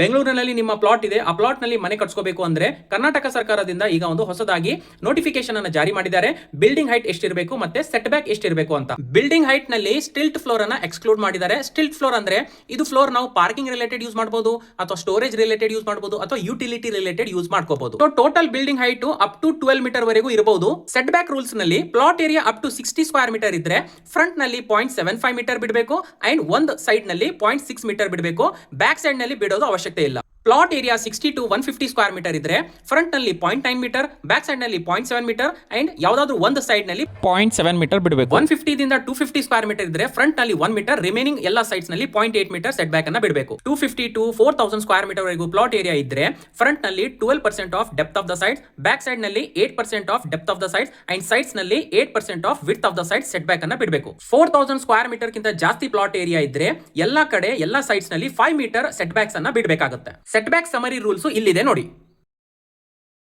ಬೆಂಗಳೂರಿನಲ್ಲಿ ನಿಮ್ಮ ಪ್ಲಾಟ್ ಇದೆ, ಆ ಪ್ಲಾಟ್ ನಲ್ಲಿ ಮನೆ ಕಟ್ಸ್ಕೋಬೇಕು ಅಂದ್ರೆ ಕರ್ನಾಟಕ ಸರ್ಕಾರದಿಂದ ಈಗ ಒಂದು ಹೊಸದಾಗಿ ನೋಟಿಫಿಕೇಶನ್ ಅನ್ನು ಜಾರಿ ಮಾಡಿದ್ದಾರೆ. ಬಿಲ್ಡಿಂಗ್ ಹೈಟ್ ಎಷ್ಟಿರಬೇಕು ಮತ್ತೆ ಸೆಟ್ ಬ್ಯಾಕ್ ಎಷ್ಟಿರಬೇಕು ಅಂತ. ಬಿಲ್ಡಿಂಗ್ ಹೈಟ್ ನಲ್ಲಿ ಸ್ಟಿಲ್ಟ್ ಫ್ಲೋರ್ ಅನ್ನ ಎಕ್ಸ್ಕ್ಲೂಡ್ ಮಾಡಿದ್ದಾರೆ. ಸ್ಟಿಲ್ಟ್ ಫ್ಲೋರ್ ಅಂದ್ರೆ ಇದು ಫ್ಲೋರ್ ನಾವು ಪಾರ್ಕಿಂಗ್ ರಿಲೇಟೆಡ್ ಯೂಸ್ ಮಾಡಬಹುದು, ಅಥವಾ ಸ್ಟೋರೇಜ್ ರಿಲೇಟೆಡ್ ಯೂಸ್ ಮಾಡಬಹುದು, ಅಥವಾ ಯುಟಿಲಿಟಿ ರಿಲೇಟೆಡ್ ಯೂಸ್ ಮಾಡ್ಕೋಬಹುದು. Total building height up to 12 meter ವರೆಗೂ ಇರಬಹುದು. ಸೆಟ್ ಬ್ಯಾಕ್ ರೂಲ್ಸ್ ನಲ್ಲಿ plot area up to 60 square meter ಇದ್ರೆ ಫ್ರಂಟ್ ನಲ್ಲಿ 0.75 ಮೀಟರ್ ಬಿಡಬೇಕು ಅಂಡ್ ಒಂದು ಸೈಡ್ ನಲ್ಲಿ 0.6 ಮೀಟರ್ ಬಿಡಬೇಕು. ಬ್ಯಾಕ್ ಸೈಡ್ ನಲ್ಲಿ ಬಿಡೋದು ಅವಶ್ಯಕತೆ ಇಲ್ಲ. Plot area 60 to 150 square meter ಇದ್ರೆ ಫ್ರಂಟ್ ನಲ್ಲಿ 0.9 ಮೀಟರ್, ಬ್ಯಾಕ್ ಸೈಡ್ ನಲ್ಲಿ 0.7 ಮೀಟರ್ ಅಂಡ್ ಯಾವ್ದಾದ್ರು ಒಂದು ಸೈಡ್ ನಲ್ಲಿ 0.7 ಮೀಟರ್ ಬಿಡಬೇಕು. 150 ದಿಂದ 250 ಸ್ಕ್ವೇರ್ ಮೀಟರ್ ಇದ್ರೆ ಫ್ರಂಟ್ ನಲ್ಲಿ 1 ಮೀಟರ್, ರಿಮೈನಿಂಗ್ ಎಲ್ಲಾ ಸೈಡ್ಸ್ ನಲ್ಲಿ 0.8 ಮೀಟರ್ ಸೆಟ್ ಬ್ಯಾಕ್ ಅನ್ನ ಬಿಡಬೇಕು. 250 to 4000 ಸ್ಕ್ವೇರ್ ಮೀಟರ್ ವರೆಗೂ ಪ್ಲಾಟ್ ಏರಿಯಾ ಇದ್ರೆ ಫ್ರಂಟ್ ನಲ್ಲಿ 12% of depth of the sides, back side ನಲ್ಲಿ 8% of depth of the sides and sides ನಲ್ಲಿ 8% of width of the side set back ಅನ್ನ ಬಿಡಬೇಕು. 4000 ಸ್ಕ್ವೇರ್ ಮೀಟರ್ ಗಿಂತ ಜಾಸ್ತಿ ಪ್ಲಾಟ್ ಏರಿಯಾ ಇದ್ರೆ ಎಲ್ಲಾ ಕಡೆ ಎಲ್ಲಾ ಸೈಡ್ಸ್ ನಲ್ಲಿ 5 ಮೀಟರ್ ಸೆಟ್ ಬ್ಯಾಕ್ಸ್ ಅನ್ನ ಬಿಡಬೇಕಾಗುತ್ತೆ. ಸೆಟ್ ಬ್ಯಾಕ್ ಸಮರಿ ರೂಲ್ಸ್ ಇಲ್ಲಿದೆ ನೋಡಿ.